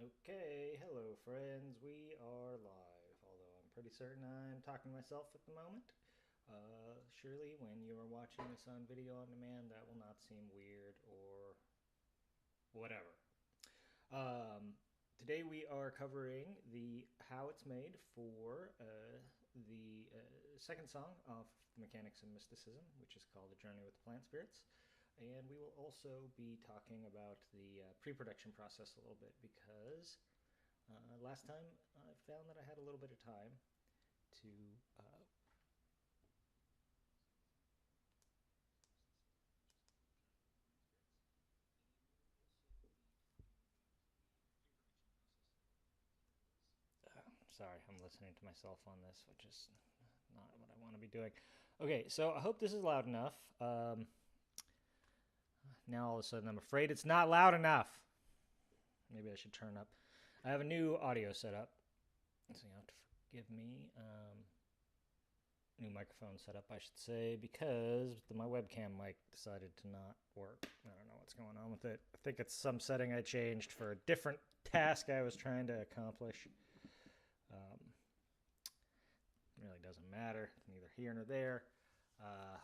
Okay, hello friends. We are live, although I'm pretty certain I'm talking to myself at the moment. Surely, when you are watching this on video on demand, that will not seem weird or whatever. Um, Today we are covering the how it's made for the second song of Mechanics of Mysticism, which is called "A Journey with the Plant Spirits." And we will also be talking about the pre-production process a little bit because last time I found that I had a little bit of time to. Sorry, I'm listening to myself on this, which is not what I want to be doing. Okay, so I hope this is loud enough. Now all of a sudden I'm afraid it's not loud enough. Maybe I should turn up. I have a new audio setup, so you have to forgive me. New microphone setup, I should say, because my webcam mic decided to not work. I don't know what's going on with it. I think it's some setting I changed for a different task I was trying to accomplish. Really doesn't matter. Neither here nor there.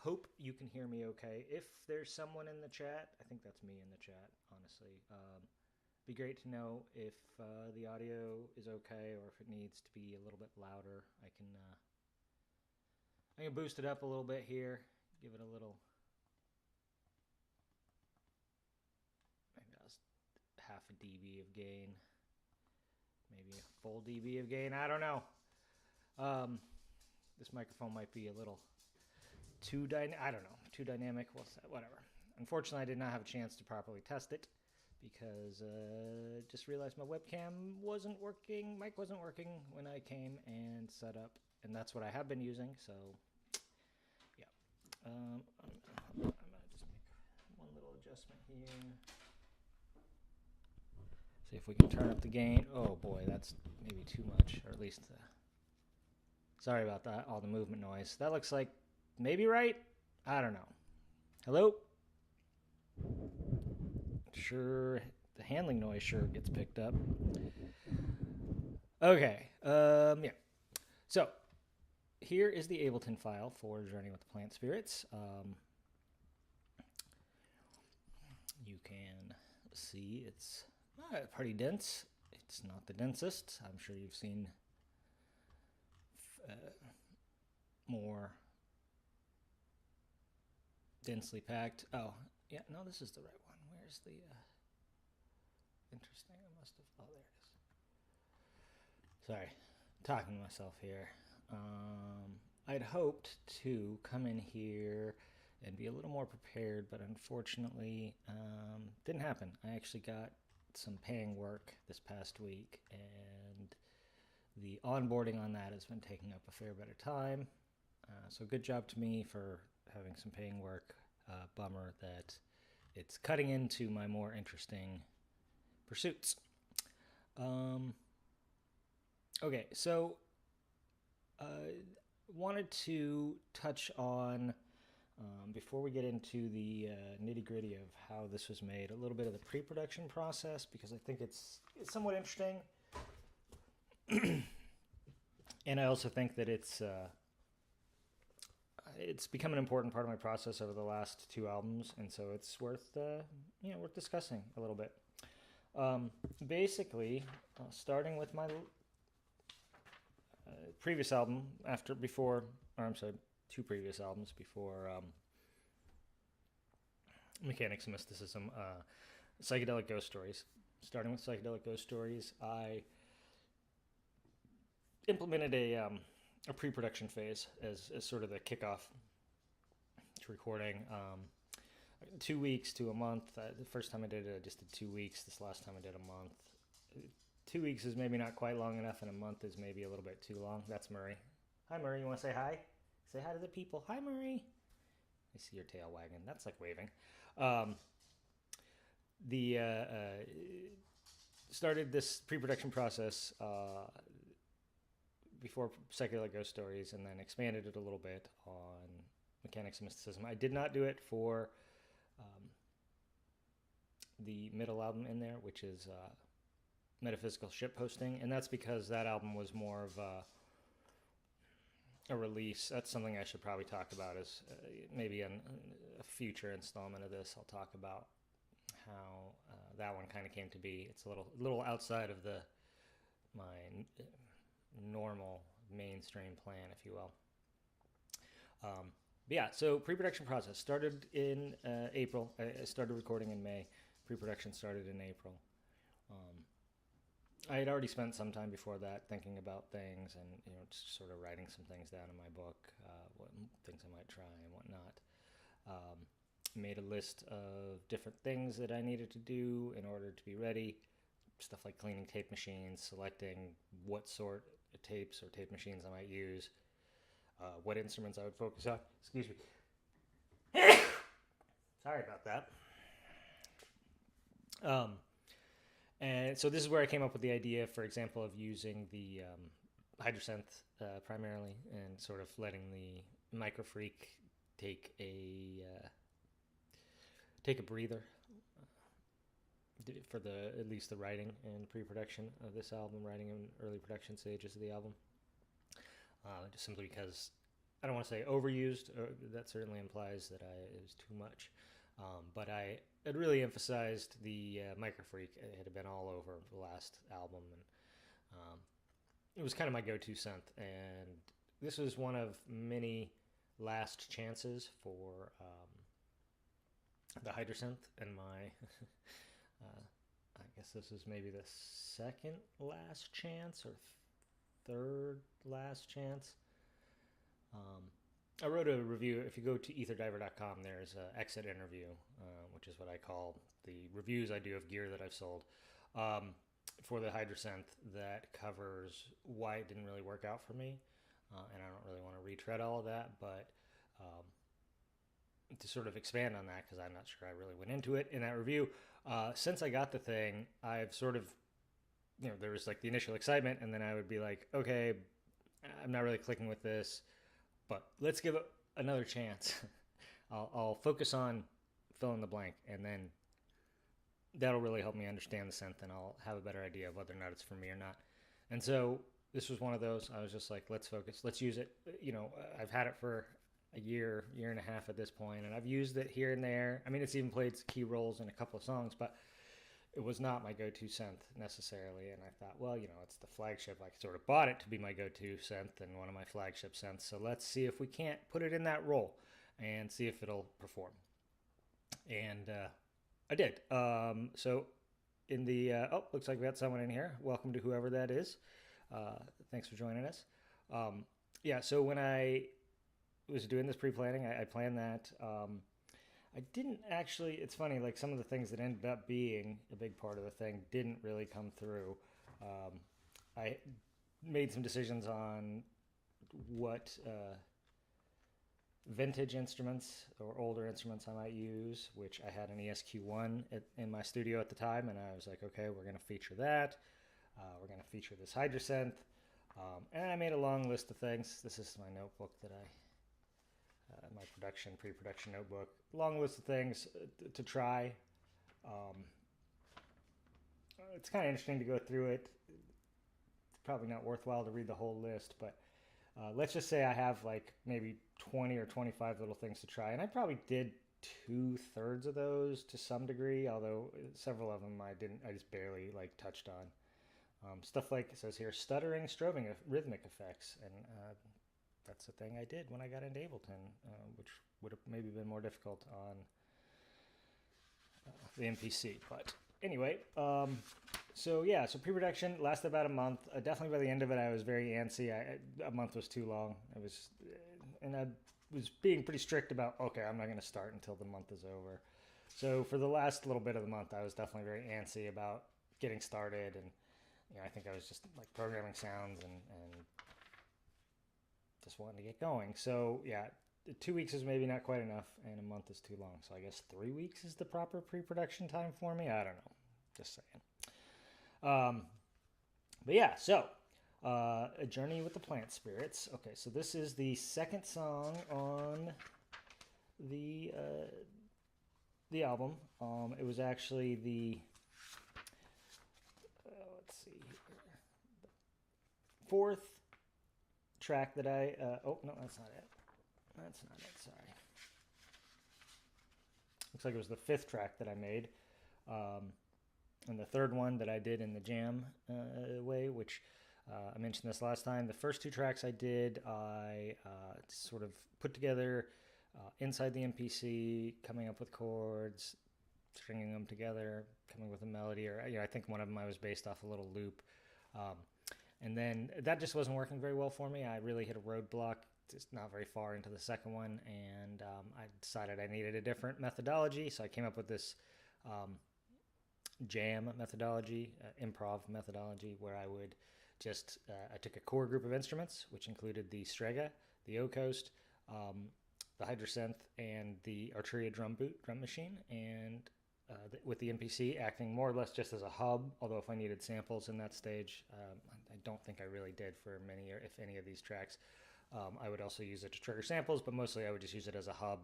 Hope you can hear me okay. If there's someone in the chat, I think that's me in the chat, honestly. Be great to know if the audio is okay or if it needs to be a little bit louder. I can boost it up a little bit here, give it a little, maybe that's half a dB of gain, maybe a full dB of gain. I don't know. This microphone might be a little too I don't know, too dynamic. Whatever. Unfortunately, I did not have a chance to properly test it because just realized my webcam wasn't working, mic wasn't working when I came and set up, and that's what I have been using. So, yeah. I'm gonna just make one little adjustment here. See if we can turn up the gain. Oh boy, that's maybe too much, or at least. Sorry about that. All the movement noise. That looks like maybe right. I don't know. Hello. Sure, the handling noise sure gets picked up. Okay. Yeah. So here is the Ableton file for Journey with the Plant Spirits. You can see it's pretty dense. It's not the densest. I'm sure you've seen more densely packed. Oh, yeah. No, this is the right one. Where's the... Interesting. I must have... Oh, there it is. Sorry. I'm talking to myself here. I'd hoped to come in here and be a little more prepared, but unfortunately, didn't happen. I actually got some paying work this past week, and the onboarding on that has been taking up a fair bit of time. So good job to me for having some paying work. Bummer that it's cutting into my more interesting pursuits. Okay, so wanted to touch on, before we get into the nitty gritty of how this was made, a little bit of the pre-production process, because I think it's somewhat interesting. And I also think that it's become an important part of my process over the last two albums, and so it's worth worth discussing a little bit. Basically, starting with my previous album, two previous albums before Mechanics of Mysticism, Psychedelic Ghost Stories. Starting with Psychedelic Ghost Stories, I implemented a pre-production phase as sort of the kickoff to recording. 2 weeks to a month. The first time I did it, I just did 2 weeks. This last time I did a month. 2 weeks is maybe not quite long enough, and a month is maybe a little bit too long. That's Murray. Hi, Murray. You want to say hi? Say hi to the people. Hi, Murray. I see your tail wagging. That's like waving. Started this pre-production process before Psychedelic Ghost Stories, and then expanded it a little bit on Mechanics of Mysticism. I did not do it for the middle album in there, which is metaphysical shitposting, and that's because that album was more of a release. That's something I should probably talk about is maybe in a future installment of this. I'll talk about how that one kind of came to be. It's a little outside of my normal mainstream plan, if you will. But yeah, so pre-production process started in April. I started recording in May. Pre-production started in April. I had already spent some time before that thinking about things and just sort of writing some things down in my book, what things I might try and whatnot. Made a list of different things that I needed to do in order to be ready. Stuff like cleaning tape machines, selecting what sort of tapes or tape machines I might use, what instruments I would focus on. Excuse me. Sorry about that. And so this is where I came up with the idea, for example, of using the Hydrosynth primarily and sort of letting the Microfreak take a breather for at least the writing and pre-production of this album, writing in early production stages of the album. Just simply because I don't want to say overused. That certainly implies that it was too much. But I had really emphasized the Microfreak. It had been all over the last album, and it was kind of my go-to synth. And this was one of many last chances for the Hydrosynth, and my I guess this is maybe the second last chance or third last chance. I wrote a review. If you go to etherdiver.com, there's an exit interview, which is what I call the reviews I do of gear that I've sold for the Hydrosynth, that covers why it didn't really work out for me. And I don't really want to retread all of that, but to sort of expand on that, because I'm not sure I really went into it in that review. Since I got the thing, I've sort of, there was like the initial excitement, and then I would be like, okay, I'm not really clicking with this, but let's give it another chance. I'll focus on fill in the blank, and then that'll really help me understand the synth, and I'll have a better idea of whether or not it's for me or not. And so this was one of those. I was just like, let's focus, let's use it. I've had it for a year and a half at this point, and I've used it here and there. I mean, it's even played key roles in a couple of songs, but it was not my go-to synth necessarily. And I thought, well, it's the flagship. I sort of bought it to be my go-to synth and one of my flagship synths. So let's see if we can't put it in that role and see if it'll perform. And I did. So in the, looks like we got someone in here. Welcome to whoever that is. Thanks for joining us. So when I was doing this pre-planning, I planned that. I didn't actually, it's funny, like some of the things that ended up being a big part of the thing didn't really come through. I made some decisions on what vintage instruments or older instruments I might use, which I had an ESQ1 in my studio at the time, and I was like, okay, we're going to feature that. We're going to feature this Hydrosynth. And I made a long list of things. This is my notebook that my pre-production notebook. Long list of things to try. It's kind of interesting to go through it. It's probably not worthwhile to read the whole list, but let's just say I have like maybe 20 or 25 little things to try, and I probably did 2/3 of those to some degree, although several of them I just barely like touched on. Stuff like it says here, stuttering, strobing, rhythmic effects, and that's the thing I did when I got into Ableton, which would have maybe been more difficult on the MPC. But anyway, so pre-production lasted about a month. Definitely by the end of it, I was very antsy. A month was too long. I was being pretty strict about, okay, I'm not going to start until the month is over. So for the last little bit of the month, I was definitely very antsy about getting started, and I think I was just like programming sounds and just wanting to get going. So 2 weeks is maybe not quite enough, and a month is too long. So I guess 3 weeks is the proper pre-production time for me. I don't know. Just saying. A Journey with the Plant Spirits. Okay, so this is the second song on the album. It was actually the let's see here. Fourth track that I, oh, no, that's not it. That's not it, sorry. Looks like it was the fifth track that I made. And the third one that I did in the jam way, which I mentioned this last time. The first two tracks I did, I sort of put together inside the MPC, coming up with chords, stringing them together, coming with a melody, or I think one of them I was based off a little loop. And then that just wasn't working very well for me. I really hit a roadblock just not very far into the second one, and I decided I needed a different methodology, so I came up with this jam methodology, improv methodology, where I would just, I took a core group of instruments, which included the Strega, the O-Coast, the Hydrosynth, and the Arturia drum machine, and with the MPC acting more or less just as a hub, although if I needed samples in that stage, I don't think I really did for many, or if any of these tracks. I would also use it to trigger samples, but mostly I would just use it as a hub.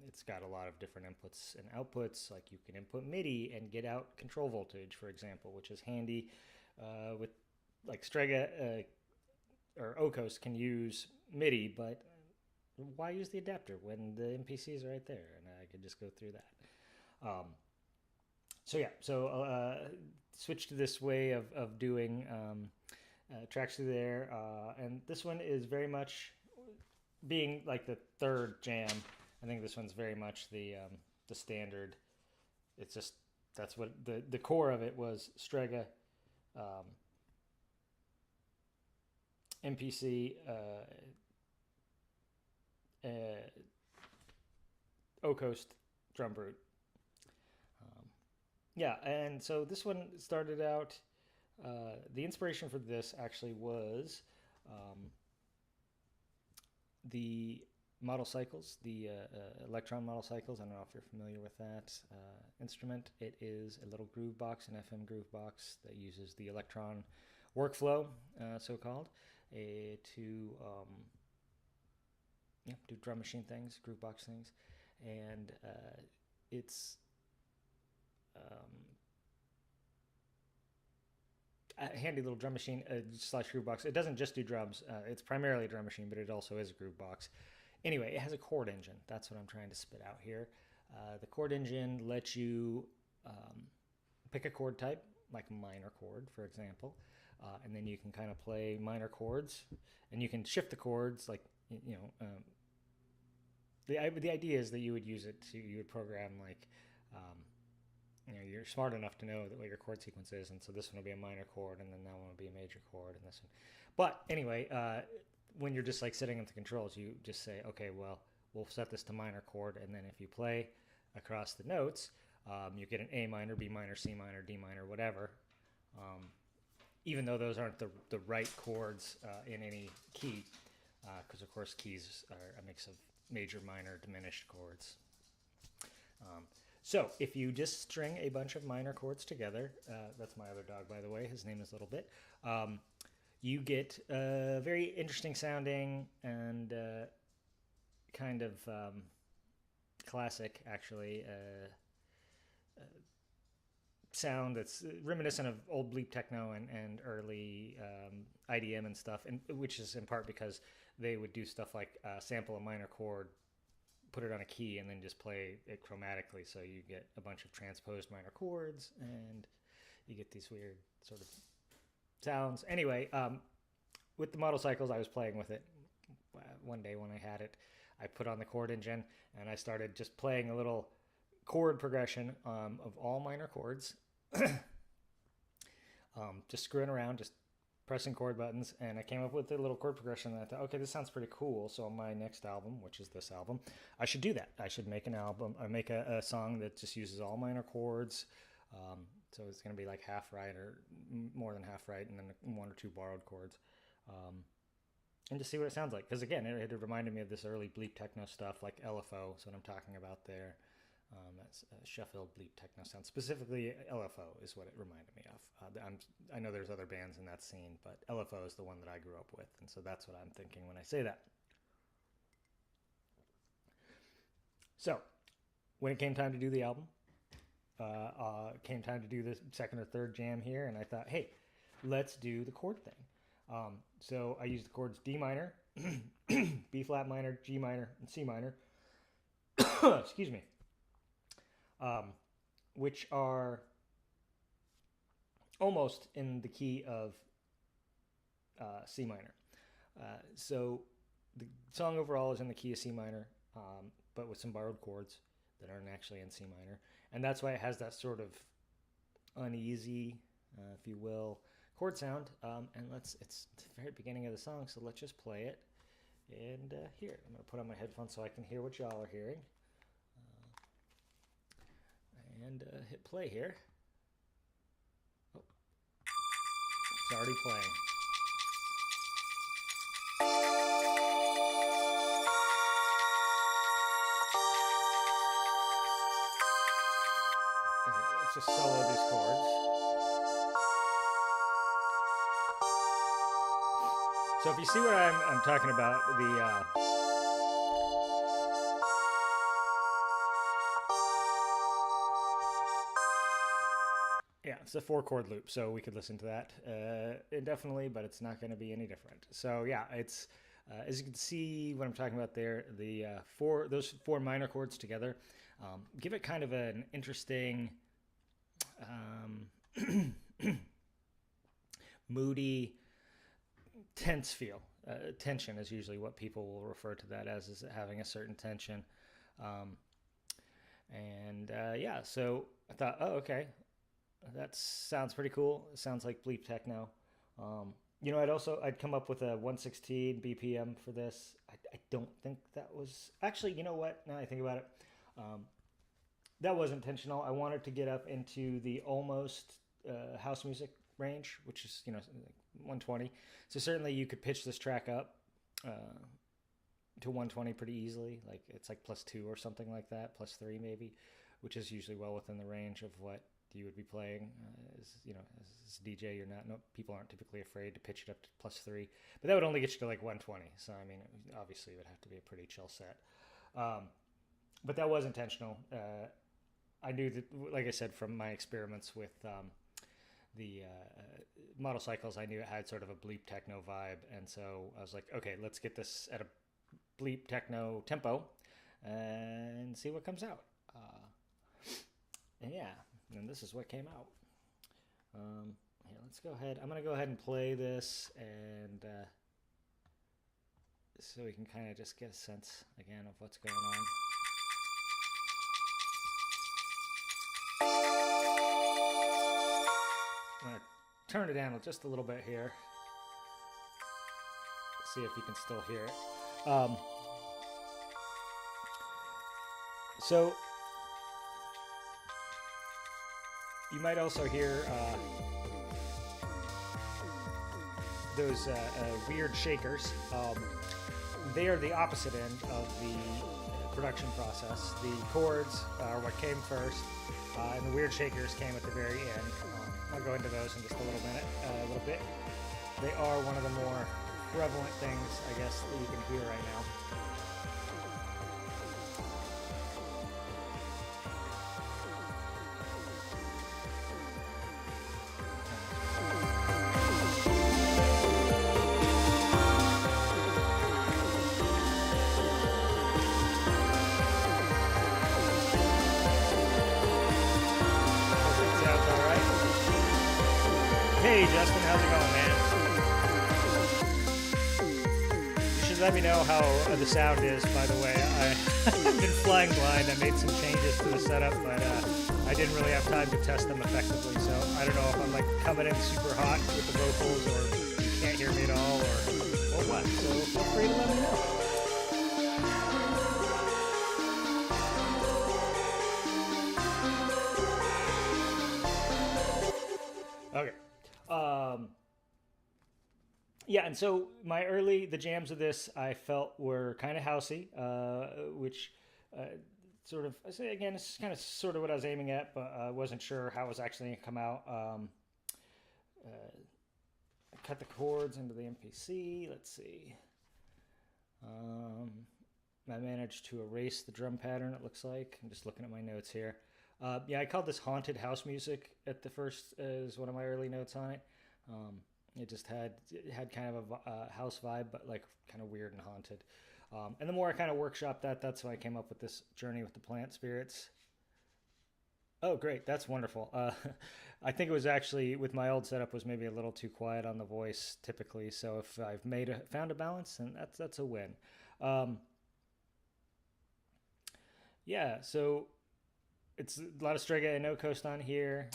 It's got a lot of different inputs and outputs, like you can input MIDI and get out control voltage, for example, which is handy with, like, Strega or O-Coast can use MIDI, but why use the adapter when the MPC is right there, and I could just go through that. So switch to this way of doing tracks through there, and this one is very much, being like the third jam, I think this one's very much the standard. It's just, that's what the core of it was: Strega, MPC, O-Coast, drum brute. Yeah, and so this one started out, the inspiration for this actually was the model cycles, the electron model cycles. I don't know if you're familiar with that instrument. It is a little groove box, an FM groove box that uses the electron workflow, so-called, to do drum machine things, groove box things, and it's a handy little drum machine slash groove box. It doesn't just do drums. It's primarily a drum machine, but it also is a groove box. Anyway, it has a chord engine. That's what I'm trying to spit out here. The chord engine lets you pick a chord type, like a minor chord, for example, and then you can kind of play minor chords, and you can shift the chords, like, the idea is that you would use it to, you would program, like, you're smart enough to know what your chord sequence is, and so this one will be a minor chord, and then that one will be a major chord, and this one. But anyway, when you're just like sitting at the controls, you just say, okay, well, we'll set this to minor chord, and then if you play across the notes, you get an A minor, B minor, C minor, D minor, whatever, even though those aren't the right chords in any key, because of course keys are a mix of major, minor, diminished chords. So if you just string a bunch of minor chords together, that's my other dog, by the way, his name is Little Bit, you get a very interesting sounding and kind of classic, actually, sound that's reminiscent of old bleep techno and early IDM and stuff, and which is in part because they would do stuff like sample a minor chord, put it on a key, and then just play it chromatically, so you get a bunch of transposed minor chords, and you get these weird sort of sounds. Anyway, with the model cycles, I was playing with it. One day when I had it, I put on the chord engine, and I started just playing a little chord progression of all minor chords, just screwing around, just pressing chord buttons, and I came up with a little chord progression, and I thought, okay, this sounds pretty cool, so on my next album, which is this album, I should do that. I should make an album, or make a song that just uses all minor chords, so it's going to be like half right, or more than half right, and then one or two borrowed chords, and just see what it sounds like, because again, it reminded me of this early bleep techno stuff, like LFO, that's what I'm talking about there. That's Sheffield bleep techno sound. Specifically, LFO is what it reminded me of. I know there's other bands in that scene, but LFO is the one that I grew up with, and so that's what I'm thinking when I say that. So, when it came time to do the album, came time to do the second or third jam here, and I thought, hey, let's do the chord thing. So I use the chords D minor, B flat minor, G minor, and C minor. Excuse me. Which are almost in the key of C minor. So the song overall is in the key of C minor, but with some borrowed chords that aren't actually in C minor. And that's why it has that sort of uneasy, if you will, chord sound. And it's the very beginning of the song, so let's just play it. And here, I'm going to put on my headphones so I can hear what y'all are hearing. And hit play here. Oh, it's already playing. Let's just solo these chords. So if you see what I'm talking about, yeah, it's a 4-chord loop, so we could listen to that indefinitely, but it's not going to be any different. So yeah, it's as you can see what I'm talking about there, those 4 minor chords together give it kind of an interesting, moody, tense feel. Tension is usually what people will refer to that as, is having a certain tension. Yeah, so I thought, oh, okay, that sounds pretty cool. It sounds like bleep techno. I'd come up with a 116 BPM for this. I don't think that was actually, you know what? Now I think about it, that was intentional. I wanted to get up into the almost house music range, which is 120. So certainly you could pitch this track up to 120 pretty easily. Like it's like +2 or something like that, +3 maybe, which is usually well within the range of what you would be playing. As a DJ, people aren't typically afraid to pitch it up to +3, but that would only get you to like 120. So I mean, obviously it would have to be a pretty chill set. But that was intentional. I knew that, like I said, from my experiments with the model cycles, I knew it had sort of a bleep techno vibe, and so I was like, okay, let's get this at a bleep techno tempo and see what comes out. And this is what came out. Let's go ahead. I'm going to go ahead and play this, and so we can kind of just get a sense again of what's going on. I'm going to turn it down just a little bit here. See if you can still hear it. So you might also hear those weird shakers. They are the opposite end of the production process. The chords are what came first, and the weird shakers came at the very end. I'll go into those in just a little bit. They are one of the more prevalent things, I guess, that you can hear right now. Hey Justin, how's it going, man? You should let me know how the sound is, by the way. I've been flying blind. I made some changes to the setup, but I didn't really have time to test them effectively, so I don't know if I'm like coming in super hot with the vocals, or you can't hear me at all, or what. So feel free to let me know. Okay. And so the jams of this I felt were kind of housey, which sort of, I say again, this is kind of sort of what I was aiming at, but I wasn't sure how it was actually going to come out. I cut the chords into the MPC. Let's see. I managed to erase the drum pattern, it looks like. I'm just looking at my notes here. I called this haunted house music at the first as one of my early notes on it. It just had kind of a house vibe, but like kind of weird and haunted. And the more I kind of workshopped that, that's when I came up with this journey with the plant spirits. Oh, great! That's wonderful. I think it was actually with my old setup was maybe a little too quiet on the voice typically. So if I've found a balance, then that's a win. Um, yeah. So it's a lot of Strega and No Coast on here.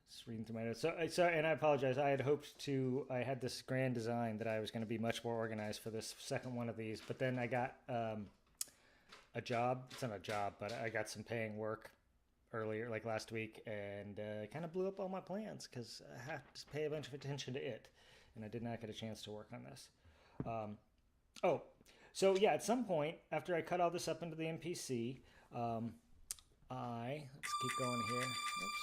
Just reading through my notes. So, and I apologize. I had this grand design that I was going to be much more organized for this second one of these, but then I got a job. It's not a job, but I got some paying work earlier, like last week, and kind of blew up all my plans because I have to pay a bunch of attention to it, and I did not get a chance to work on this. Oh, so yeah, at some point after I cut all this up into the MPC, let's keep going here. Oops.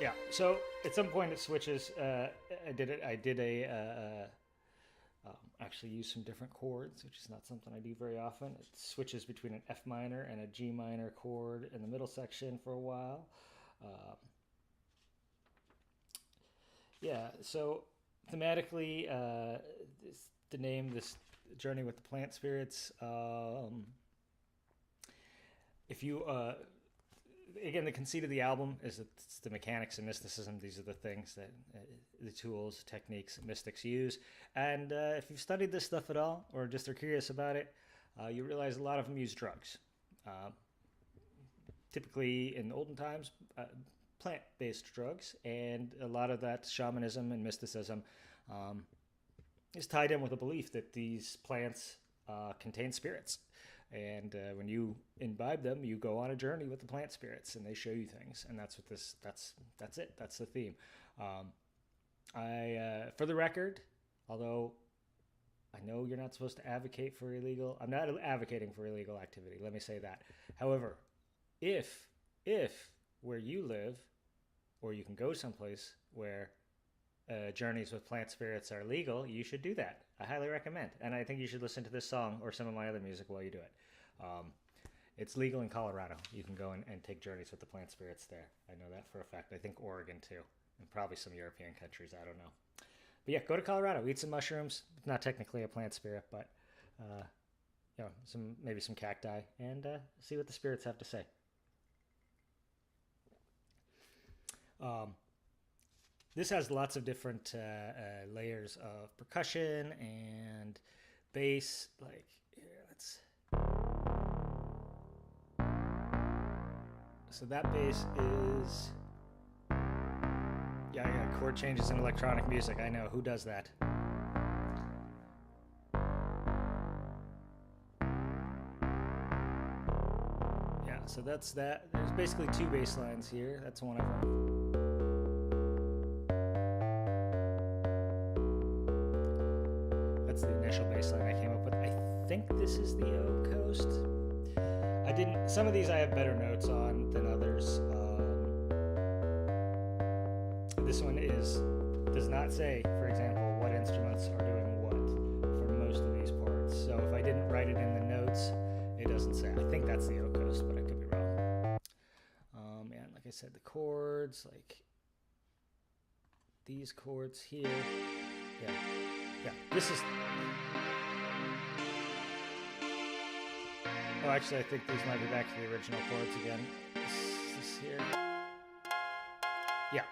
Yeah, so at some point it switches. I did actually use some different chords, which is not something I do very often. It switches between an F minor and a G minor chord in the middle section for a while. Yeah, so thematically, the name, this journey with the plant spirits. If you again, the conceit of the album is that it's the mechanics of mysticism. These are the things that the tools, techniques mystics use. And if you've studied this stuff at all, or just are curious about it, you realize a lot of them use drugs. Typically, in olden times, plant-based drugs, and a lot of that shamanism and mysticism is tied in with a belief that these plants contain spirits. And when you imbibe them, you go on a journey with the plant spirits, and they show you things. And that's what that's it. That's the theme. For the record, although I know you're not supposed to advocate for illegal, I'm not advocating for illegal activity. Let me say that. However, if where you live, or you can go someplace where journeys with plant spirits are legal, you should do that. I highly recommend. And I think you should listen to this song or some of my other music while you do it. It's legal in Colorado. You can go and take journeys with the plant spirits there. I know that for a fact. I think Oregon too, and probably some European countries. I don't know. But yeah, go to Colorado, eat some mushrooms. It's not technically a plant spirit, but maybe some cacti, and see what the spirits have to say. This has lots of different layers of percussion and bass. Like, here, so that bass is, yeah, chord changes in electronic music. I know, who does that? Yeah, so that's that. There's basically two bass lines here. That's one of them. That's the initial bass line I came up with. I think this is the O coast. Some of these I have better notes on than others. This one does not say, for example, what instruments are doing what for most of these parts. So if I didn't write it in the notes, it doesn't say. I think that's the O coast, but I could be wrong. And like I said, the chords, like these chords here. Yeah, this is... Oh, actually, I think these might be back to the original chords again. This here. Yeah.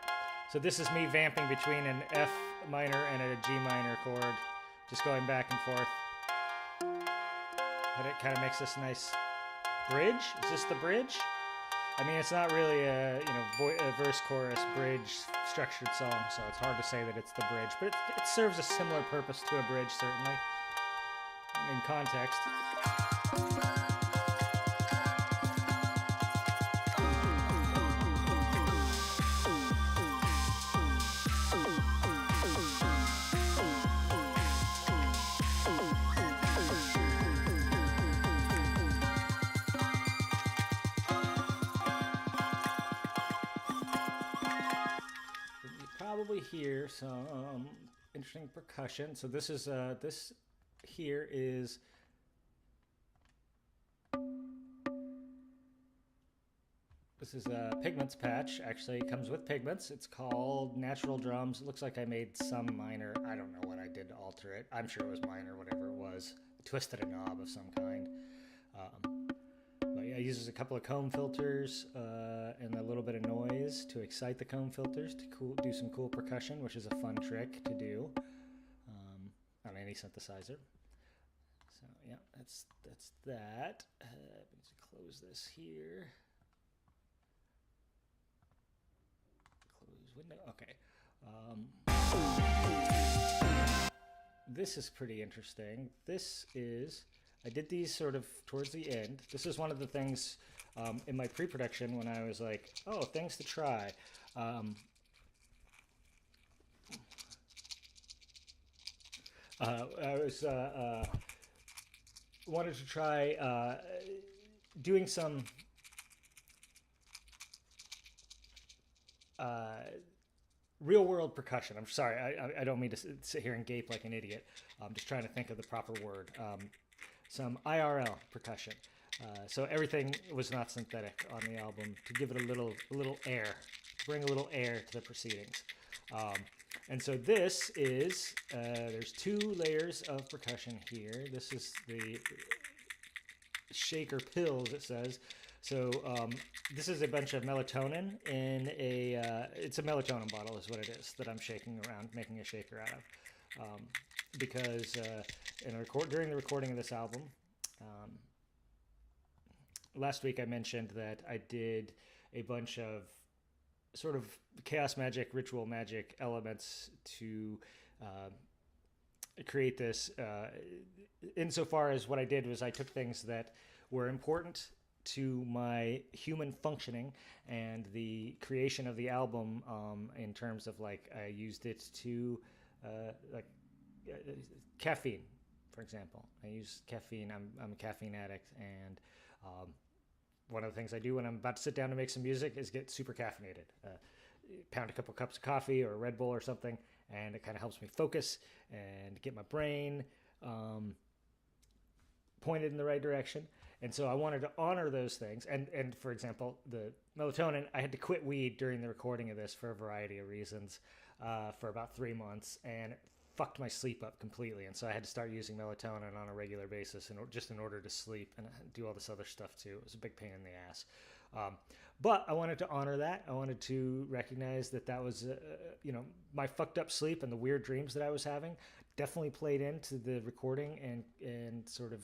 So this is me vamping between an F minor and a G minor chord, just going back and forth. But it kind of makes this nice bridge. Is this the bridge? I mean, it's not really a verse, chorus, bridge structured song, so it's hard to say that it's the bridge. But it serves a similar purpose to a bridge, certainly, in context. probably hear some interesting percussion. So this is this here is a Pigments patch. Actually, it comes with Pigments. It's called Natural Drums. It looks like I made some minor. I don't know what I did to alter it. I'm sure it was minor, whatever it was. I twisted a knob of some kind. But yeah, it uses a couple of comb filters and a little bit of noise to excite the comb filters to do some cool percussion, which is a fun trick to do on any synthesizer. So yeah, that's that. Let's close this here. Close window. Okay. This is pretty interesting. This is. I did these sort of towards the end. This is one of the things in my pre-production when I was like, oh, things to try. I was wanted to try doing some real world percussion. I'm sorry, I don't mean to sit here and gape like an idiot. I'm just trying to think of the proper word. Some IRL percussion. So everything was not synthetic on the album to give it a little air, to bring a little air to the proceedings. And so this is, there's 2 layers of percussion here. This is the shaker pills, it says. So this is a bunch of melatonin in a, it's a melatonin bottle is what it is that I'm shaking around, making a shaker out of. Because during the recording of this album, last week I mentioned that I did a bunch of sort of chaos magic, ritual magic elements to create this. Insofar as what I did was I took things that were important to my human functioning and the creation of the album in terms of like I used it to like caffeine, for example. I use caffeine. I'm a caffeine addict, and one of the things I do when I'm about to sit down to make some music is get super caffeinated. Pound a couple cups of coffee or a Red Bull or something, and it kind of helps me focus and get my brain pointed in the right direction. And so I wanted to honor those things. And for example, the melatonin, I had to quit weed during the recording of this for a variety of reasons for about 3 months, and it fucked my sleep up completely. And so I had to start using melatonin on a regular basis just in order to sleep and do all this other stuff too. It was a big pain in the ass. But I wanted to honor that. I wanted to recognize that that was, my fucked up sleep and the weird dreams that I was having definitely played into the recording and sort of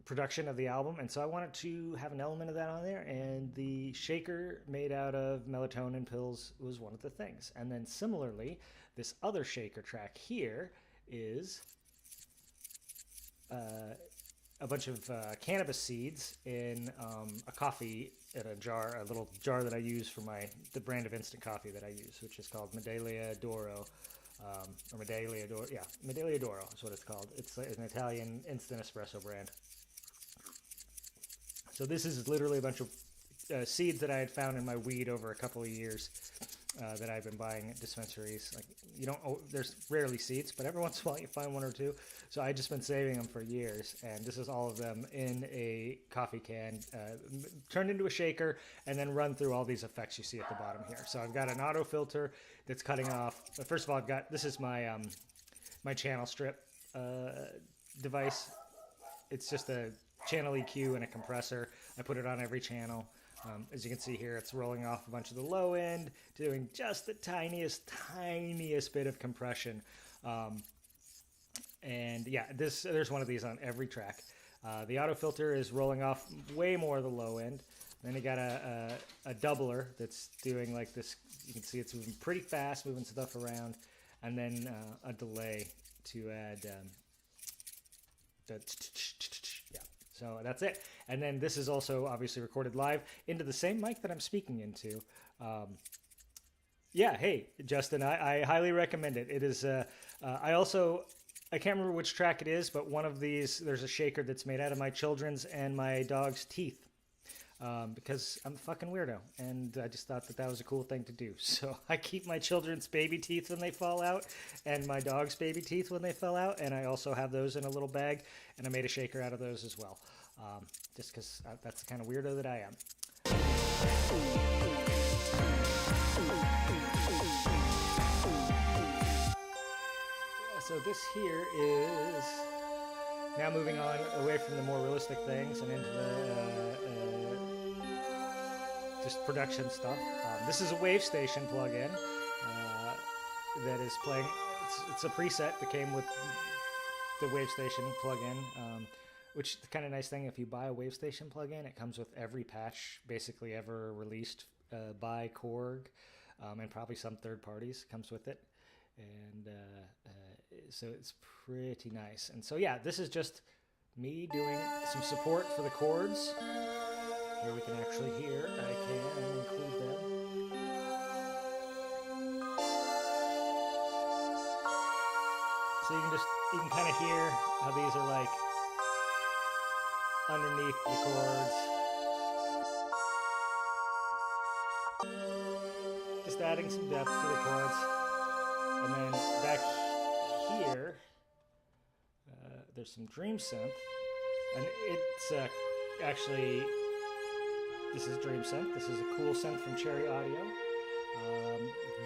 production of the album. And so I wanted to have an element of that on there, and the shaker made out of melatonin pills was one of the things. And then similarly, this other shaker track here is a bunch of cannabis seeds in a coffee in a little jar that I use for the brand of instant coffee that I use, which is called Medaglia d'Oro, or Medaglia d'Oro. Yeah, Medaglia d'Oro is what it's called. It's an Italian instant espresso brand. So this is literally a bunch of seeds that I had found in my weed over a couple of years that I've been buying at dispensaries. Like there's rarely seeds, but every once in a while you find one or two. So I just been saving them for years, and this is all of them in a coffee can, turned into a shaker, and then run through all these effects you see at the bottom here. So I've got an auto filter that's cutting off. First of all, this is my my channel strip device. It's just a channel EQ and a compressor. I put it on every channel. As you can see here, it's rolling off a bunch of the low end, doing just the tiniest bit of compression. And yeah, there's one of these on every track. The auto filter is rolling off way more of the low end. Then you got a doubler that's doing like this. You can see it's moving pretty fast, moving stuff around. And then a delay to add yeah. So that's it. And then this is also obviously recorded live into the same mic that I'm speaking into. Yeah, hey, Justin, I highly recommend it. It is, I can't remember which track it is, but one of these, there's a shaker that's made out of my children's and my dog's teeth. because I'm a fucking weirdo, and I just thought that that was a cool thing to do. So I keep my children's baby teeth when they fall out, and my dog's baby teeth when they fell out, and I also have those in a little bag, and I made a shaker out of those as well, just because that's the kind of weirdo that I am. So this here is now moving on away from the more realistic things and into the just production stuff. This is a wave station plugin that is playing. It's a preset that came with the wave station plugin, which is the kind of nice thing. If you buy a wave station plugin, it comes with every patch basically ever released by Korg, and probably some third parties comes with it. And so it's pretty nice. And so yeah, this is just me doing some support for the chords. Here we can actually hear. I can include them. So you can kind of hear how these are like underneath the chords. Just adding some depth to the chords. And then back here, there's some Dream Synth, and it's actually, this is Dream Synth. This is a cool synth from Cherry Audio.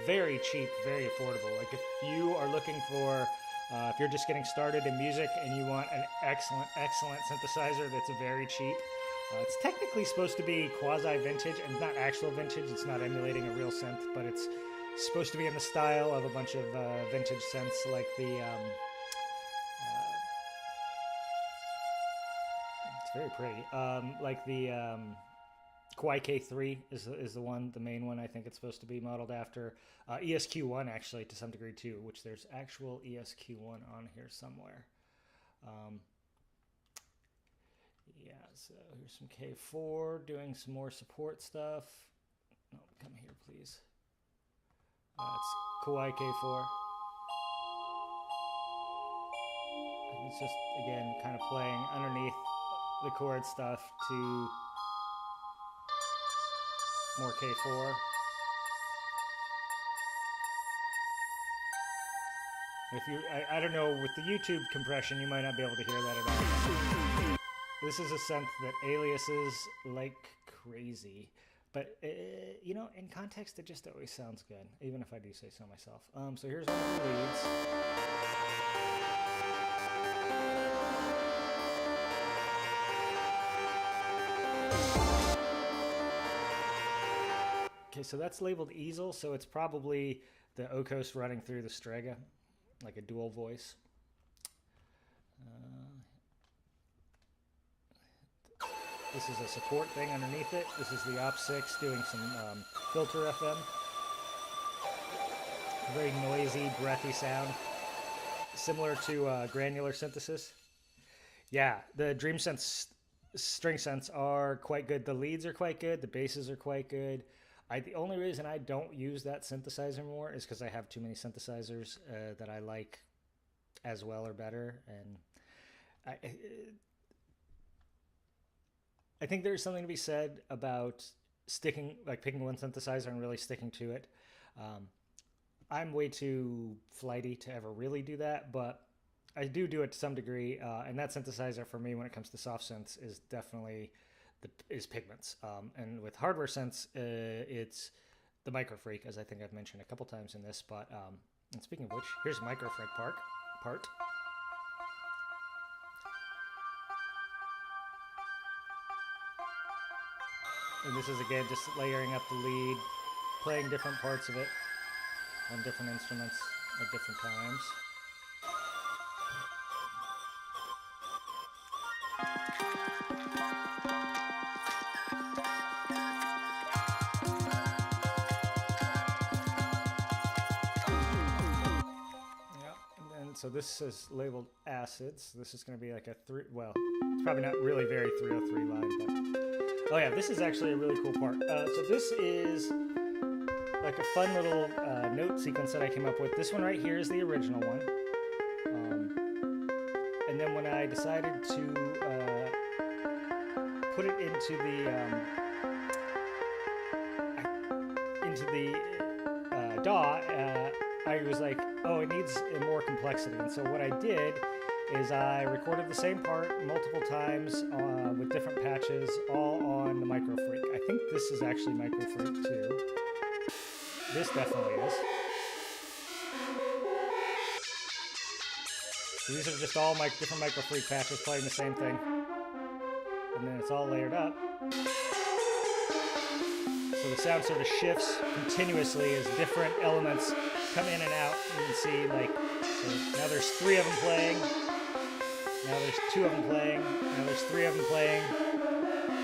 Very cheap, very affordable. Like if you are looking for, if you're just getting started in music and you want an excellent synthesizer that's very cheap, it's technically supposed to be quasi-vintage and not actual vintage. It's not emulating a real synth, but it's supposed to be in the style of a bunch of vintage synths, like the it's very pretty, like the Kawai K3 is the one, the main one. I think it's supposed to be modeled after ESQ1, actually, to some degree too, which there's actual ESQ1 on here somewhere. Yeah, so here's some K4 doing some more support stuff. No, come here, please. It's Kawai K4. And it's just, again, kind of playing underneath the chord stuff to more K4. If you, I don't know, with the YouTube compression, you might not be able to hear that at all. This is a synth that aliases like crazy. But, you know, in context, it just always sounds good, even if I do say so myself. So here's one of the leads. Okay, so that's labeled easel, so it's probably the Okos running through the Strega, like a dual voice. This is a support thing underneath it. This is the Op6 doing some filter FM. A very noisy, breathy sound, similar to granular synthesis. Yeah, the Dream Synth string synths are quite good. The leads are quite good. The basses are quite good. The only reason I don't use that synthesizer more is because I have too many synthesizers that I like as well or better, and I think there's something to be said about sticking, like picking one synthesizer and really sticking to it. I'm way too flighty to ever really do that, but I do it to some degree. And that synthesizer for me, when it comes to soft synths, is definitely is Pigments. And with hardware synths, it's the Micro Freak, as I think I've mentioned a couple times in this. But and speaking of which, here's Micro Freak part. And this is, again, just layering up the lead, playing different parts of it on different instruments at different times. So this is labeled acids. This is going to be like a well, it's probably not really very 303 line, but oh yeah, this is actually a really cool part. So this is like a fun little note sequence that I came up with. This one right here is the original one. And then when I decided to put it into the DAW, I was like, oh, it needs more complexity. And so what I did is I recorded the same part multiple times with different patches, all on the Micro Freak. I think this is actually Micro Freak too. This definitely is. So these are just all my different Micro Freak patches playing the same thing. And then it's all layered up. So the sound sort of shifts continuously as different elements come in and out. You can see, like, so now there's 3 of them playing. Now there's 2 of them playing. Now there's 3 of them playing.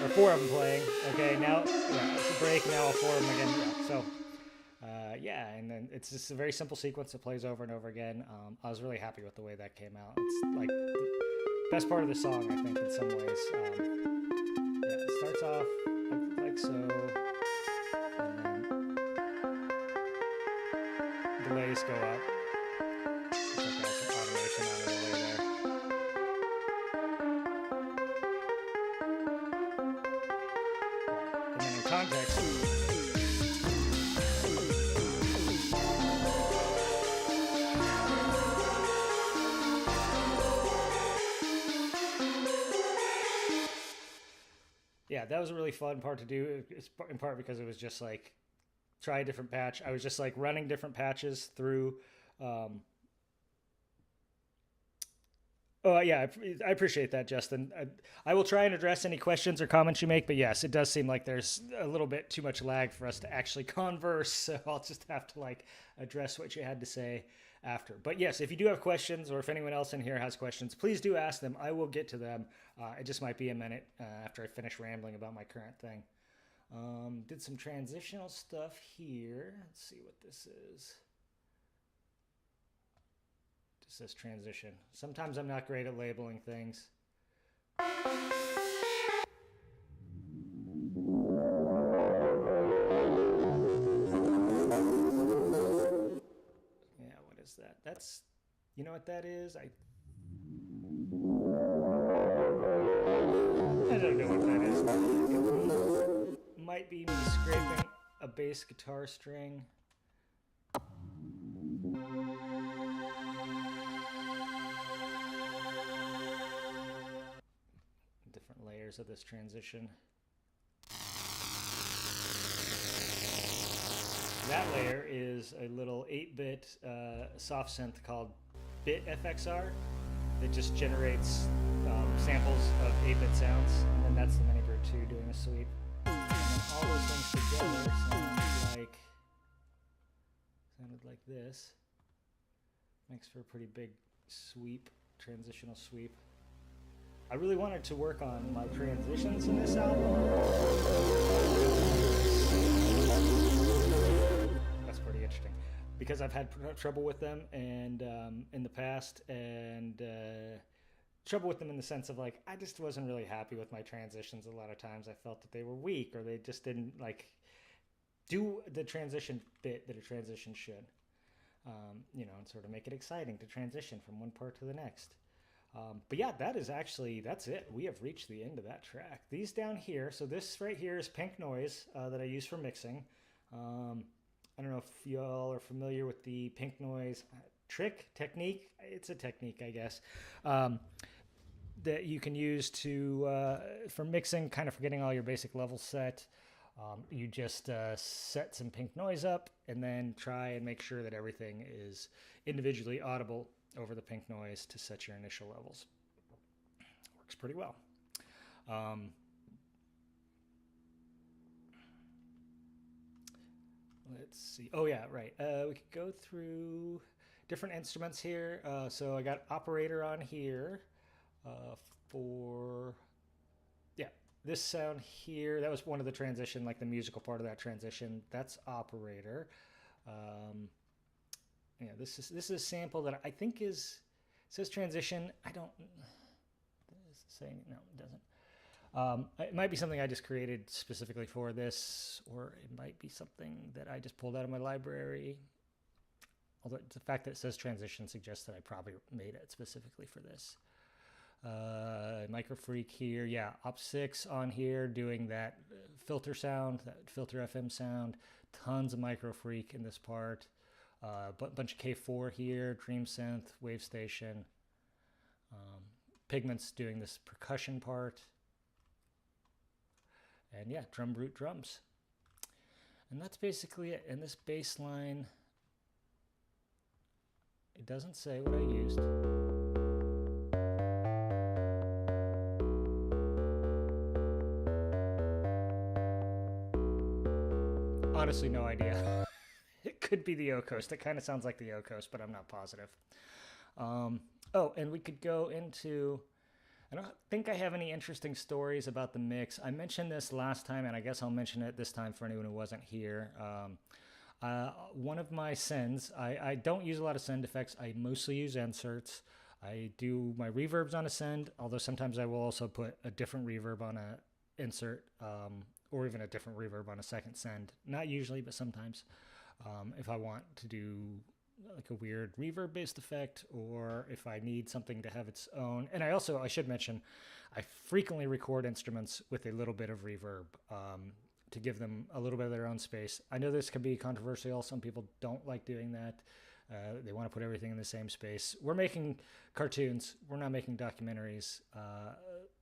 Or 4 of them playing. Okay, now, yeah, it's a break. Now all 4 of them again. Yeah, so, yeah, and then it's just a very simple sequence that plays over and over again. I was really happy with the way that came out. It's like the best part of the song, I think, in some ways. Yeah, it starts off like so. And then delays go up. Looks like there's some automation on the delay there. And then in context, yeah, that was a really fun part to do, in part because it was just like, try a different patch. I was just like running different patches through. Oh, yeah, I appreciate that, Justin. I will try and address any questions or comments you make, but yes, it does seem like there's a little bit too much lag for us to actually converse, so I'll just have to like address what you had to say after. But yes, if you do have questions, or if anyone else in here has questions, please do ask them. I will get to them. It just might be a minute after I finish rambling about my current thing. Did some transitional stuff here. Let's see what this is. Just says transition. Sometimes I'm not great at labeling things. Yeah, what is that? That's, you know what that is? I don't know what that is. It might be me scraping a bass guitar string. Different layers of this transition. That layer is a little 8-bit soft synth called BitFXR that just generates samples of 8-bit sounds, and then that's the Minibird 2 doing a sweep. And then all those things together sounded like this. Makes for a pretty big sweep, transitional sweep. I really wanted to work on my transitions in this album. That's pretty interesting, because I've had trouble with them and in the past, and trouble with them in the sense of like, I just wasn't really happy with my transitions. A lot of times I felt that they were weak, or they just didn't like do the transition bit that a transition should, and sort of make it exciting to transition from one part to the next. But yeah, that's it. We have reached the end of that track. These down here, so this right here is pink noise that I use for mixing. I don't know if y'all are familiar with the pink noise technique. It's a technique, I guess, that you can use for mixing, kind of for getting all your basic levels set. You just set some pink noise up and then try and make sure that everything is individually audible over the pink noise to set your initial levels. Works pretty well. Let's see. Oh yeah, right. We could go through different instruments here. So I got operator on here for, yeah, this sound here. That was one of the transition, like the musical part of that transition. That's operator. Yeah, this is a sample that I think says transition. I don't. Is it saying no? It doesn't. It might be something I just created specifically for this, or it might be something that I just pulled out of my library. Although the fact that it says transition suggests that I probably made it specifically for this. Micro Freak here. Yeah, Op6 on here doing that filter sound, that filter FM sound. Tons of Micro Freak in this part. Bunch of K4 here, Dream Synth, Wave Station. Pigments doing this percussion part. And yeah, drum root drums. And that's basically it. And this bass line, it doesn't say what I used. Honestly, no idea. It could be the O Coast. It kind of sounds like the O Coast, but I'm not positive. Oh, and we could go into... I don't think I have any interesting stories about the mix. I mentioned this last time, and I guess I'll mention it this time for anyone who wasn't here. One of my sends, I don't use a lot of send effects. I mostly use inserts. I do my reverbs on a send, although sometimes I will also put a different reverb on a insert, or even a different reverb on a second send. Not usually, but sometimes. If I want to do like a weird reverb based effect, or if I need something to have its own. And I should mention, I frequently record instruments with a little bit of reverb to give them a little bit of their own space. I know this can be controversial. Some people don't like doing that. They want to put everything in the same space. We're making cartoons. We're not making documentaries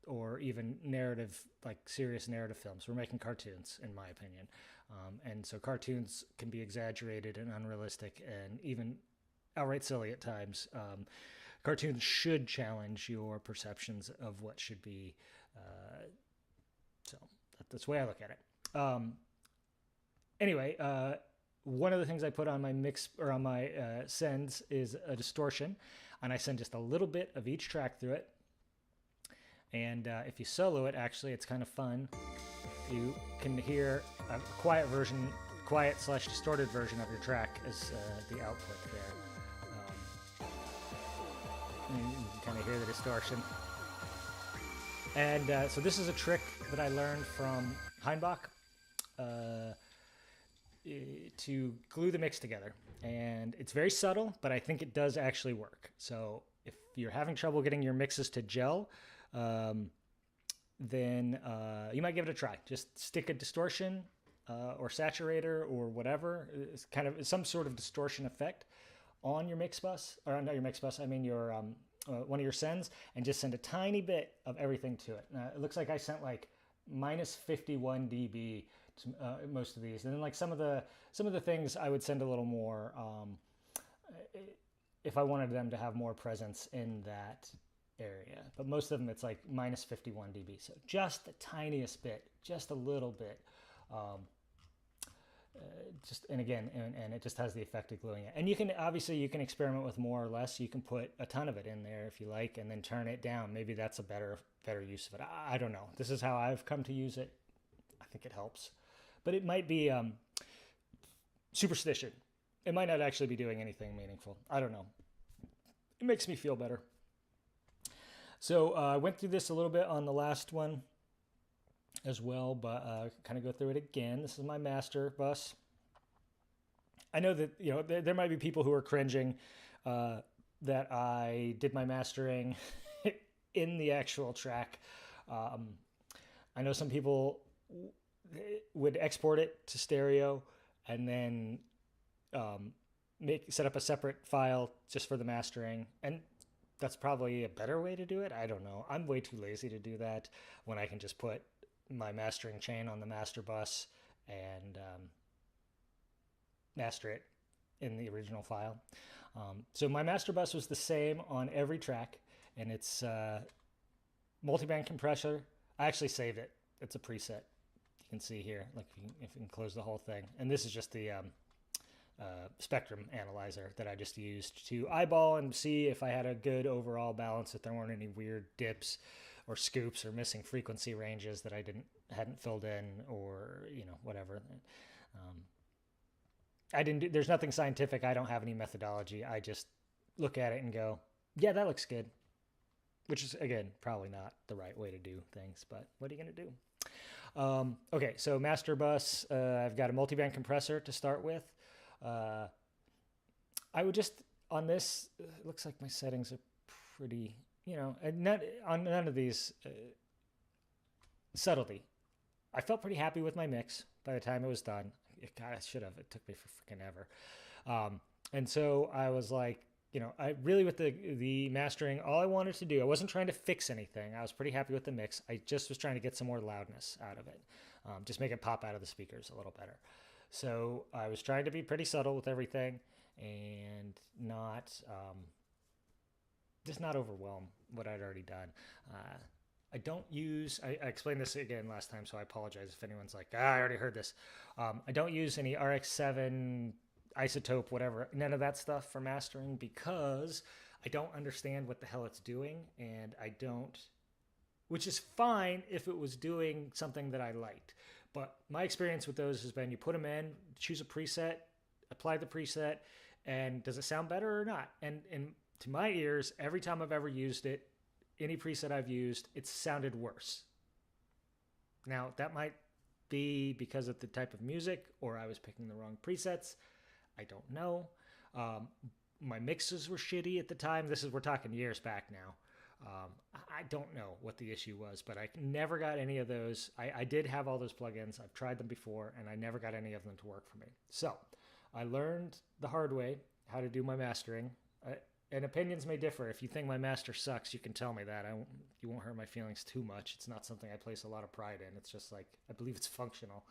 or even narrative, like serious narrative films. We're making cartoons, in my opinion. And so cartoons can be exaggerated and unrealistic and even outright silly at times. Cartoons should challenge your perceptions of what should be. So that's the way I look at it. Anyway, one of the things I put on my mix or on my sends is a distortion, and I send just a little bit of each track through it. And if you solo it, actually, it's kind of fun. You can hear a quiet/distorted version of your track as the output there. You can kind of hear the distortion. And so this is a trick that I learned from Heinbach to glue the mix together. And it's very subtle, but I think it does actually work. So if you're having trouble getting your mixes to gel, then you might give it a try. Just stick a distortion or saturator or whatever. It's kind of some sort of distortion effect on your mix bus, or not your mix bus, I mean your one of your sends, and just send a tiny bit of everything to it. Now, it looks like I sent like minus 51 dB to most of these, and then like some of the things I would send a little more if I wanted them to have more presence in that area. But most of them, it's like minus 51 dB. So just the tiniest bit, just a little bit. And it just has the effect of gluing it. And you can experiment with more or less. You can put a ton of it in there if you like, and then turn it down. Maybe that's a better use of it. I don't know. This is how I've come to use it. I think it helps, but it might be superstition. It might not actually be doing anything meaningful. I don't know. It makes me feel better. So I went through this a little bit on the last one as well, but kind of go through it again. This is my master bus. I know that there might be people who are cringing that I did my mastering in the actual track. I know some people would export it to stereo and then set up a separate file just for the mastering, and that's probably a better way to do it. I don't know. I'm way too lazy to do that when I can just put my mastering chain on the master bus and master it in the original file. So my master bus was the same on every track, and it's multiband compressor. I actually saved it. It's a preset. You can see here, like if you can close the whole thing. And this is just the spectrum analyzer that I just used to eyeball and see if I had a good overall balance, if there weren't any weird dips or scoops or missing frequency ranges that I hadn't filled in, or whatever. There's nothing scientific. I don't have any methodology. I just look at it and go, yeah, that looks good. Which is, again, probably not the right way to do things, but what are you going to do? Okay, so master bus, I've got a multiband compressor to start with. I would just, on this, it looks like my settings are pretty and on none of these subtlety. I felt pretty happy with my mix by the time it was done. God, I should have. It took me for freaking ever. And so I was like, I really, with the mastering, all I wanted to do, I wasn't trying to fix anything. I was pretty happy with the mix. I just was trying to get some more loudness out of it, just make it pop out of the speakers a little better. So I was trying to be pretty subtle with everything and not just not overwhelm what I'd already done. I don't use, I explained this again last time, so I apologize if anyone's like, I already heard this. I don't use any RX7 isotope, whatever, none of that stuff for mastering because I don't understand what the hell it's doing, and I don't, which is fine if it was doing something that I liked. But my experience with those has been you put them in, choose a preset, apply the preset, and does it sound better or not? And to my ears, every time I've ever used it, any preset I've used, it's sounded worse. Now, that might be because of the type of music, or I was picking the wrong presets. I don't know. My mixes were shitty at the time. We're talking years back now. I don't know what the issue was, but I never got any of those. I did have all those plugins. I've tried them before, and I never got any of them to work for me. So I learned the hard way how to do my mastering. And opinions may differ. If you think my master sucks, you can tell me that. You won't hurt my feelings too much. It's not something I place a lot of pride in. It's just like, I believe it's functional.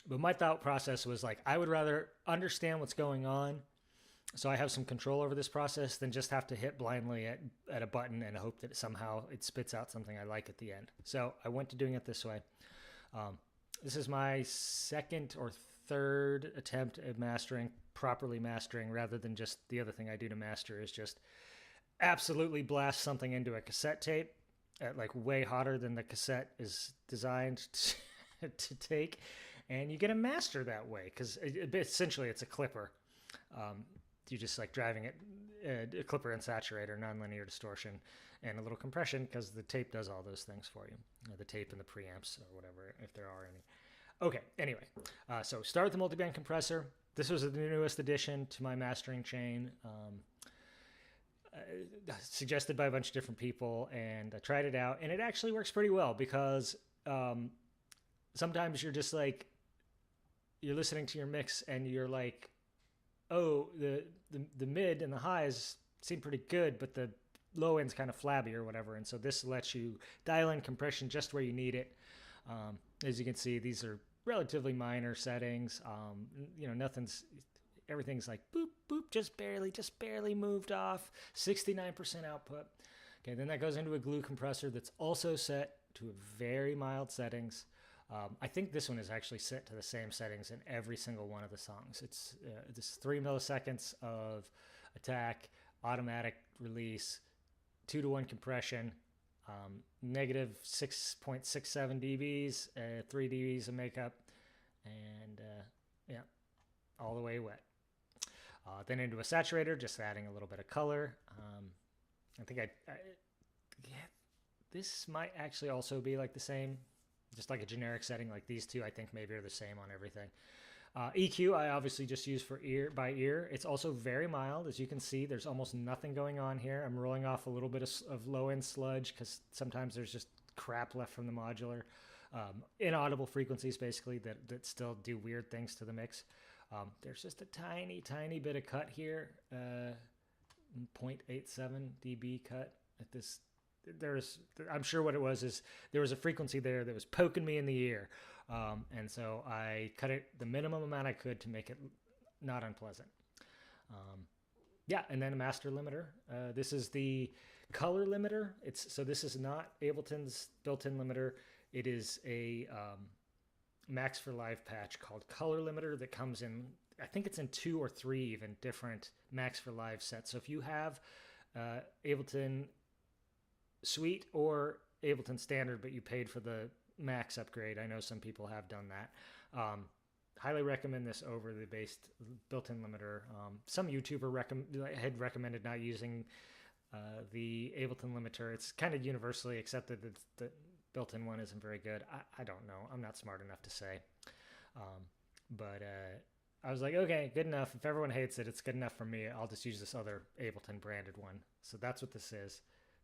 But my thought process was like, I would rather understand what's going on so I have some control over this process than just have to hit blindly at a button and hope that somehow it spits out something I like at the end. So I went to doing it this way. This is my second or third attempt at properly mastering, rather than just the other thing I do to master is just absolutely blast something into a cassette tape at like way hotter than the cassette is designed to take. And you get a master that way because essentially it's a clipper. You just like driving it, a clipper and saturator, nonlinear distortion, and a little compression because the tape does all those things for you. The tape and the preamps or whatever, if there are any. Okay, anyway, so start with the multiband compressor. This was the newest addition to my mastering chain, suggested by a bunch of different people, and I tried it out, and it actually works pretty well because sometimes you're just like, you're listening to your mix and you're like, oh, the mid and the highs seem pretty good, but the low end's kind of flabby or whatever, and so this lets you dial in compression just where you need it. As you can see, these are relatively minor settings. Everything's like boop, boop, just barely moved off, 69% output. Okay, then that goes into a glue compressor that's also set to very mild settings. I think this one is actually set to the same settings in every single one of the songs. It's this 3 milliseconds of attack, automatic release, 2-to-1 compression, negative 6.67 dBs, 3 dBs of makeup, and all the way wet. Then into a saturator, just adding a little bit of color. I think this might actually also be like the same, just like a generic setting like these two. I think maybe are the same on everything. EQ, I obviously just use for by ear. It's also very mild. As you can see, there's almost nothing going on here. I'm rolling off a little bit of low-end sludge because sometimes there's just crap left from the modular. Inaudible frequencies, basically, that still do weird things to the mix. There's just a tiny, tiny bit of cut here, 0.87 dB cut at this. I'm sure what it was is there was a frequency there that was poking me in the ear. And so I cut it the minimum amount I could to make it not unpleasant. And then a master limiter. This is the color limiter. So this is not Ableton's built-in limiter. It is a Max for Live patch called Color Limiter that comes in, I think it's in 2 or 3 even different Max for Live sets. So if you have Ableton Suite or Ableton Standard, but you paid for the Max upgrade, I know some people have done that. Highly recommend this over the built-in limiter. Some YouTuber had recommended not using the Ableton limiter. It's kind of universally accepted that the built-in one isn't very good. I don't know. I'm not smart enough to say. But I was like, okay, good enough. If everyone hates it, it's good enough for me. I'll just use this other Ableton branded one. So that's what this is.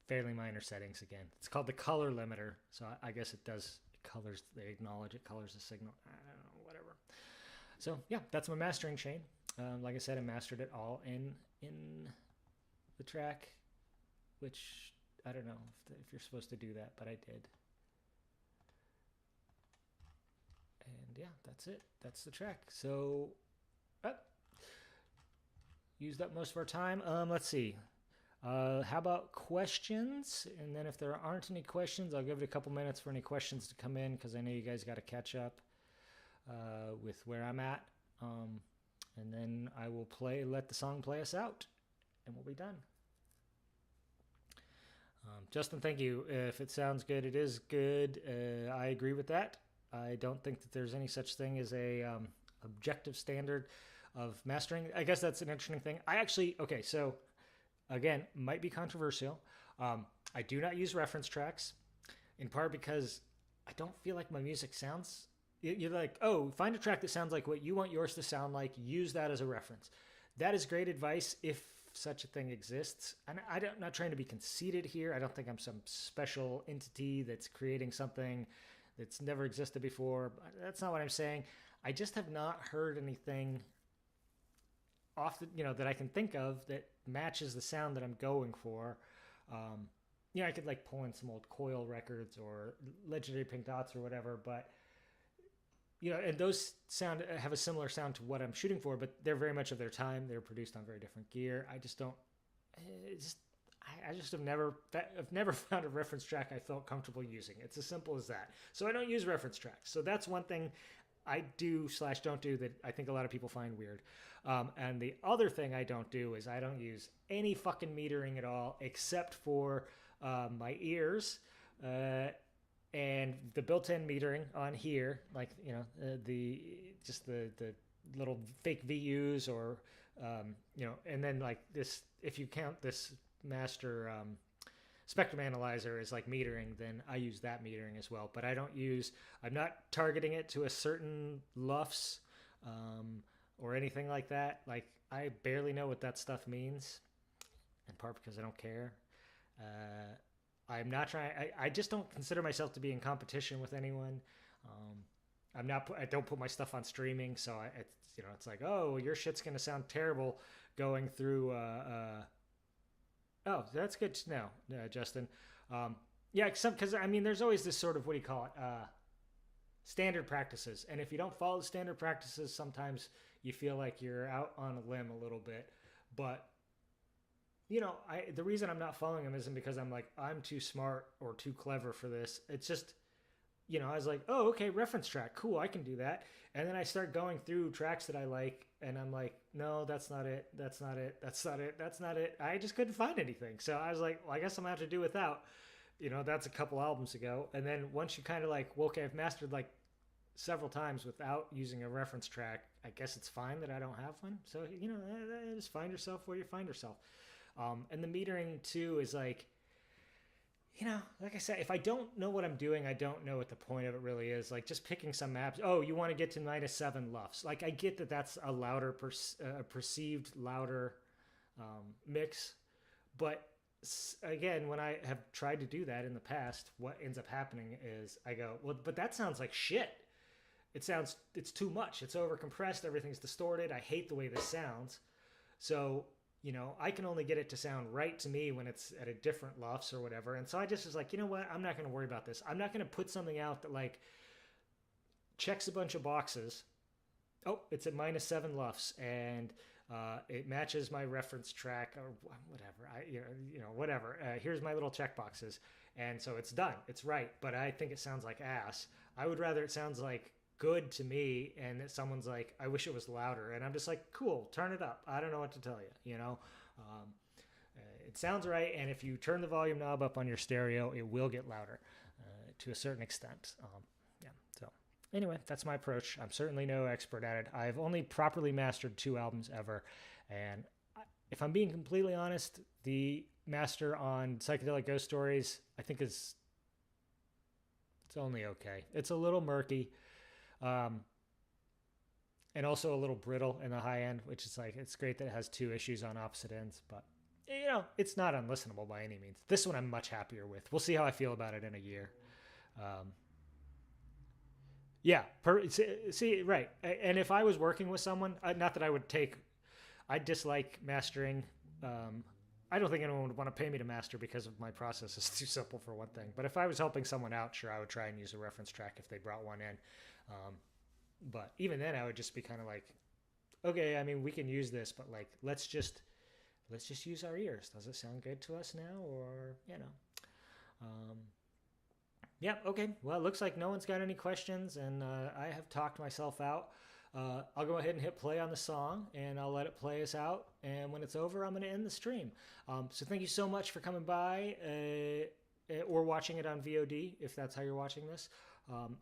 Fairly minor settings again. It's called the color limiter. So I guess it does, it colors, they acknowledge it colors the signal. I don't know, whatever. So yeah, that's my mastering chain. Like I said, I mastered it all in the track, which I don't know if you're supposed to do that, but I did. And yeah, that's it. That's the track. So, used up most of our time. Let's see. How about questions? And then if there aren't any questions, I'll give it a couple minutes for any questions to come in, because I know you guys got to catch up with where I'm at. And then I will let the song play us out, and we'll be done. Justin, thank you. If it sounds good, it is good. I agree with that. I don't think that there's any such thing as a objective standard of mastering. I guess that's an interesting thing. Okay, so again, might be controversial. I do not use reference tracks, in part because I don't feel like my music sounds... You're like, oh, find a track that sounds like what you want yours to sound like. Use that as a reference. That is great advice if such a thing exists. And I'm not trying to be conceited here. I don't think I'm some special entity that's creating something that's never existed before. That's not what I'm saying. I just have not heard anything that I can think of that matches the sound that I'm going for. I could like pull in some old Coil records or Legendary Pink Dots or whatever, but and those have a similar sound to what I'm shooting for, but they're very much of their time. They're produced on very different gear. I just don't. I just have never found a reference track I felt comfortable using. It's as simple as that. So I don't use reference tracks. So that's one thing I do/don't do that I think a lot of people find weird. And the other thing I don't do is I don't use any fucking metering at all, except for my ears. And the built-in metering on here, like, the little fake VUs or, and then like this, if you count this master spectrum analyzer as like metering, then I use that metering as well. But I'm not targeting it to a certain LUFS or anything like that. Like, I barely know what that stuff means, in part because I don't care. I'm not trying. I just don't consider myself to be in competition with anyone. I don't put my stuff on streaming, so it's like, oh, your shit's gonna sound terrible going through. Oh, that's good to know, Justin. Yeah, except because there's always this sort of, what do you call it? Standard practices, and if you don't follow the standard practices, sometimes you feel like you're out on a limb a little bit, but. The reason I'm not following them isn't because I'm like, I'm too smart or too clever for this. It's just, I was like, oh, okay, reference track. Cool, I can do that. And then I start going through tracks that I like, and I'm like, no, that's not it. That's not it. That's not it. That's not it. I just couldn't find anything. So I was like, well, I guess I'm going to have to do without. That's a couple albums ago. And then once you kind of like, well, okay, I've mastered like several times without using a reference track, I guess it's fine that I don't have one. So, just find yourself where you find yourself. And the metering too is like, like I said, if I don't know what I'm doing, I don't know what the point of it really is. Like, just picking some maps. Oh, you want to get to -7 LUFS. Like, I get that that's a louder, perceived louder mix. But again, when I have tried to do that in the past, what ends up happening is I go, well, but that sounds like shit. It's too much. It's over compressed. Everything's distorted. I hate the way this sounds. So, I can only get it to sound right to me when it's at a different LUFS or whatever. And so I just was like, you know what? I'm not going to worry about this. I'm not going to put something out that like checks a bunch of boxes. Oh, it's at -7 LUFS and it matches my reference track or whatever. Whatever. Here's my little check boxes. And so it's done. It's right. But I think it sounds like ass. I would rather it sounds like good to me and that someone's like, I wish it was louder, and I'm just like, cool, turn it up. I don't know what to tell you. It sounds right, and if you turn the volume knob up on your stereo, it will get louder to a certain extent. So anyway, that's my approach. I'm certainly no expert at it. I've only properly mastered 2 albums ever, and if I'm being completely honest, the master on Psychedelic Ghost Stories I think it's only okay. It's a little murky. and also a little brittle in the high end, which is like, it's great that it has 2 issues on opposite ends, but you know, it's not unlistenable by any means. This one I'm much happier with. We'll see how I feel about it in a year. Yeah, see, right. And if I was working with someone, not that I dislike mastering. I don't think anyone would want to pay me to master because of my process is too simple for one thing. But if I was helping someone out, sure, I would try and use a reference track if they brought one in. But even then, I would just be kind of like, okay, I mean, we can use this, but like, let's just use our ears. Does it sound good to us now, or you know? Yeah, okay. Well, it looks like no one's got any questions, and I have talked myself out. I'll go ahead and hit play on the song, and I'll let it play us out. And when it's over, I'm going to end the stream. So thank you so much for coming by or watching it on VOD, if that's how you're watching this.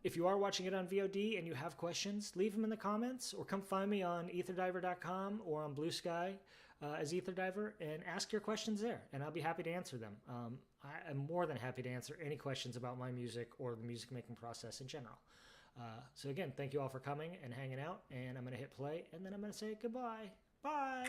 If you are watching it on VOD and you have questions, leave them in the comments, or come find me on etherdiver.com or on Blue Sky as Etherdiver, and ask your questions there, and I'll be happy to answer them. I am more than happy to answer any questions about my music or the music making process in general. So again, thank you all for coming and hanging out, and I'm going to hit play, and then I'm going to say goodbye. Bye!